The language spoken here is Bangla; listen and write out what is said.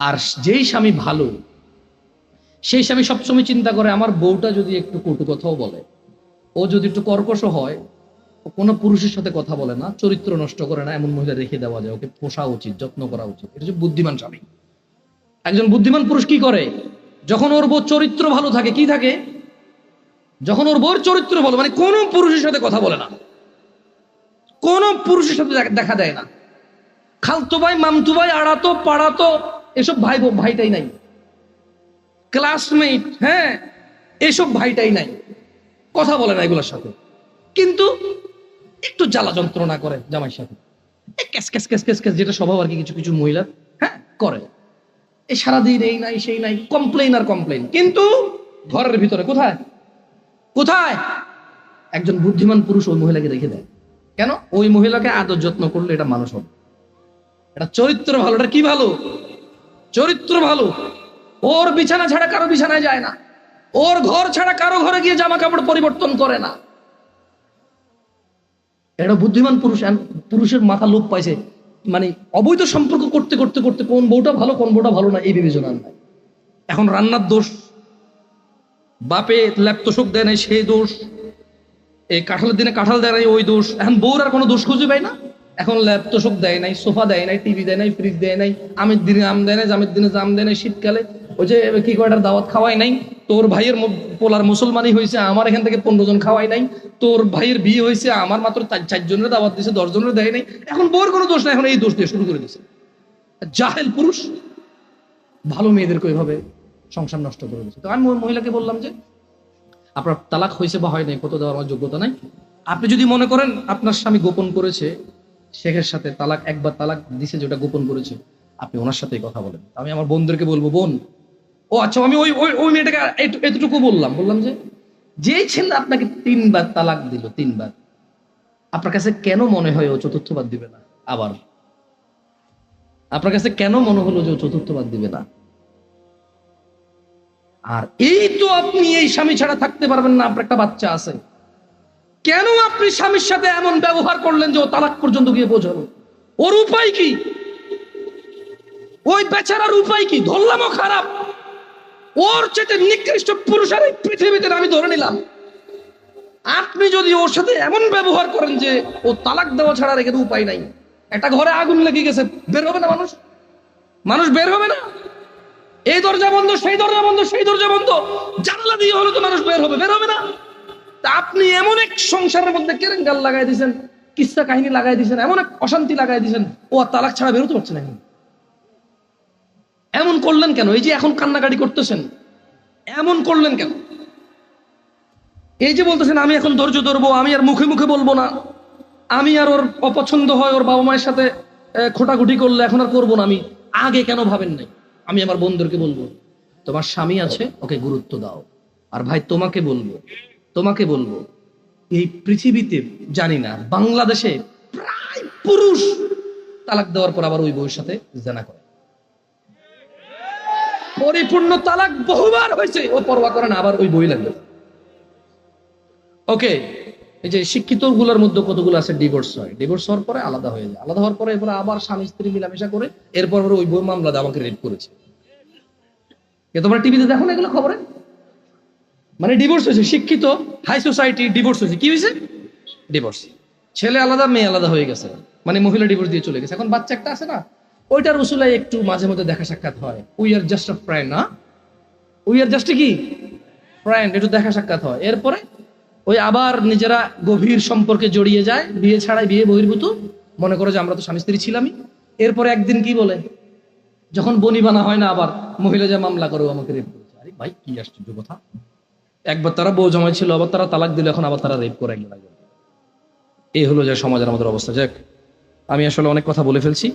আর যেই স্বামী ভালো, সেই স্বামী সবসময় চিন্তা করে আমার বউটা যদি একটু কটু কথাও বলে, ও যদি একটু কর্কশ হয়, ও কোনো পুরুষের সাথে কথা বলে না, চরিত্র নষ্ট করে না, এমন মহিলা রেখে দেওয়া যায়, ওকে পোষা উচিত, যত্ন করা উচিত। এটা হচ্ছে বুদ্ধিমান স্বামী। একজন বুদ্ধিমান পুরুষ কি করে, যখন ওর বউ চরিত্র ভালো থাকে, কি থাকে, যখন ওর বউর চরিত্র ভালো, মানে কোনো পুরুষের সাথে কথা বলে না, কোন পুরুষের সাথে দেখা দেয় না, খালতো ভাই, মামতু ভাই, আড়াতো পাড়াতো, এসব ভাই ভাইটাই নাই, ক্লাসমেট, হ্যাঁ, এসব ভাইটাই নাই, কথা বলে না এগুলোর সাথে। কিন্তু একটু জ্বালা যন্ত্রণা করে জামাইয়ের সাথে, cash cash cash cash cash, যেটা স্বভাব আর কি কিছু কিছু মহিলা, হ্যাঁ, করে। এই সারাদিন এই নাই সেই নাই, কমপ্লেন আর কমপ্লেন। কিন্তু ঘরের ভিতরে কোথায় কোথায় একজন বুদ্ধিমান পুরুষ ওই মহিলাকে রেখে দেয়। কেন? ওই মহিলাকে আদর যত্ন করলে এটা মানুষ হবে, এটা চরিত্র ভালো। এটা কি ভালো? চরিত্র ভালো। ওর বিছানা ছাড়া কারো বিছানায় যায় না, ওর ঘর ছাড়া কারো ঘরে গিয়ে জামা কাপড় পরিবর্তন করে না। এটা বুদ্ধিমান পুরুষ। পুরুষের মাথা লোপ পাইছে, মানে অবৈধ সম্পর্ক করতে করতে করতে কোন বউটা ভালো কোন বউটা ভালো না এই বিবেচনা নাই। এখন রান্নার দোষ, বাপে ল্যাপ তোষক দেয় নাই সেই দোষ, এই কাঁঠালের দিনে কাঁঠাল দেয় নাই ওই দোষ। এখন বউর আর কোনো দোষ খুঁজে পাই না। এখন ল্যাপ তোষক দেয় নাই, সোফা দেয় নাই, টিভি দেয় নাই, ফ্রিজ দেয় নাই, আমের দিনে আম দেয় নাই, জামের দিনে জাম দেয় নাই, শীতকালে ওই যে কি কয়টার দাওয়াত খাওয়াই নাই, তোর ভাইয়ের পোলার মুসলমানই হয়েছে, আমার এখান থেকে 15 জন খাওয়াই নাই, তোর ভাইয়ের বিয়ে হয়েছে, আমার মাত্র 4 জনের দাওয়াত দিয়েছে, 10 জনের দেয় নাই। এখন বউর কোনো দোষ নাই, এখন এই দোষ দিয়ে শুরু করে দিচ্ছে। জাহেল পুরুষ ভালো মেয়েদেরকে ওইভাবে সংসার নষ্ট করে দিচ্ছে। তো আমি মহিলাকে বললাম যে আপনার তালাক হয়েছে বা হয় নাই, কত দেওয়ার আমার যোগ্যতা নাই। আপনি যদি মনে করেন আপনার স্বামী গোপন করেছে, শেখের সাথে তালাক, একবার তালাক দিছে যেটা গোপন করেছে, আপনি ওনার সাথেই কথা বলেন। আমি আমার বোনদেরকে বলবো, বোন, ও আচ্ছা, আমি ওই ওই ওই মেয়েটাকে এতটুকু বললাম যে যেই ছেলে আপনাকে 3 বার তালাক দিল, 3 বার, আপনার কাছে কেন মনে হয় ও চতুর্থবার দিবে না? আবার আপনার কাছে কেন মনে হলো যে ও চতুর্থবার দিবে না? আর এই তো আপনি এই স্বামী ছাড়া থাকতে পারবেন না, আপনার একটা বাচ্চা আছে, কেন আপনি স্বামীর সাথে এমন ব্যবহার করলেন যে ও তালাক পর্যন্ত গিয়ে পৌঁছালো? ওর উপায় কি? ওই বেচারার উপায় কি? ধরলামও খারাপ, ওর চেয়ে নিকৃষ্ট পুরুষ আর এই পৃথিবীতে আমি ধরে নিলাম। আপনি যদি ওর সাথে এমন ব্যবহার করেন যে ও তালাক দেওয়া ছাড়া রেখে উপায় নাই, একটা ঘরে আগুন লেগে গেছে, বের হবে না মানুষ? মানুষ বের হবে না? এই দরজা বন্ধ, সেই দরজা বন্ধ, সেই দরজা বন্ধ, জানলা দিয়ে হলে তো মানুষ বের হবে, বের হবে না? তা আপনি এমন এক সংসারের মধ্যে কেরেঙ্গাল লাগাই দিয়েছেন, কিস্সা কাহিনী লাগাই দিয়েছেন, এমন এক অশান্তি লাগাই দিয়েছেন, ও আর তালাক ছাড়া বেরোতে পারছে না। এমন করলেন কেন? এই যে এখন কান্নাকাটি করতেছেন, এমন করলেন কেন? এই যে বলতেছেন আমি এখন ধৈর্য ধরবো, আমি আর মুখে মুখে বলবো না, আমি আর ওর অপছন্দ হয় ওর বাবা মায়ের সাথে খোটাখুটি করলে এখন আর করবো না, আমি আগে কেন ভাবেন নাই? আমি আমার বন্ধুদেরকে বলবো, তোমার স্বামী আছে, ওকে গুরুত্ব দাও। আর ভাই তোমাকে বলবো, এই পৃথিবীতে জানি না, বাংলাদেশে প্রায় পুরুষ তালাক দেওয়ার পর আবার ওই বউয়ের সাথে জানা করে। পরিপূর্ণ তালাক বহুবার হয়েছে, ও পরোয়া করে না, আবার ওই বই লাগবে। ওকে, এই যে শিক্ষিত গুলোর মধ্যে কতগুলো আছে ডিভোর্স হয়, ডিভোর্স হওয়ার পরে আলাদা হয়ে যায়, আলাদা হওয়ার পরে এরপরে আবার স্বামী স্ত্রী মিলামেশা করে, এরপর ওই বই মামলা দিয়ে আমাকে রেপ করেছে। তোমরা টিভিতে দেখো না এগুলো খবরে? মানে ডিভোর্স হয়েছে, শিক্ষিত হাই সোসাইটি ডিভোর্স হয়েছে। কি হয়েছে? ডিভোর্স। ছেলে আলাদা, মেয়ে আলাদা হয়ে গেছে, মানে মহিলা ডিভোর্স দিয়ে চলে গেছে। এখন বাচ্চা একটা আছে না, ওইটার উসুলাই একটু মাঝে মধ্যে দেখা সাক্ষাৎ হয়। We are just a friend, না, উই আর জাস্ট কি ফ্রেন্ড, একটু দেখা সাক্ষাৎ হয়। এরপরে ওই আবার নিজেরা গভীর সম্পর্কে জড়িয়ে যায়, বিয়ে ছাড়াই, বিয়ে বহির্ভূত, মনে করো যে আমরা তো স্বামী স্ত্রী ছিলামই। এরপরে একদিন কি বলে, যখন বনিবানা হয় না, আবার মহিলা যা মামলা করো আমাকে রেপ করেছে। আরে ভাই, কি আশ্চর্য কথা! একবার তারা বউ জামাই ছিল, আবার তারা তালাক দিল, এখন আবার তারা রেপ করে। এই হলো যে সমাজের আমাদের অবস্থা। যাক, আমি আসলে অনেক কথা বলে ফেলছি।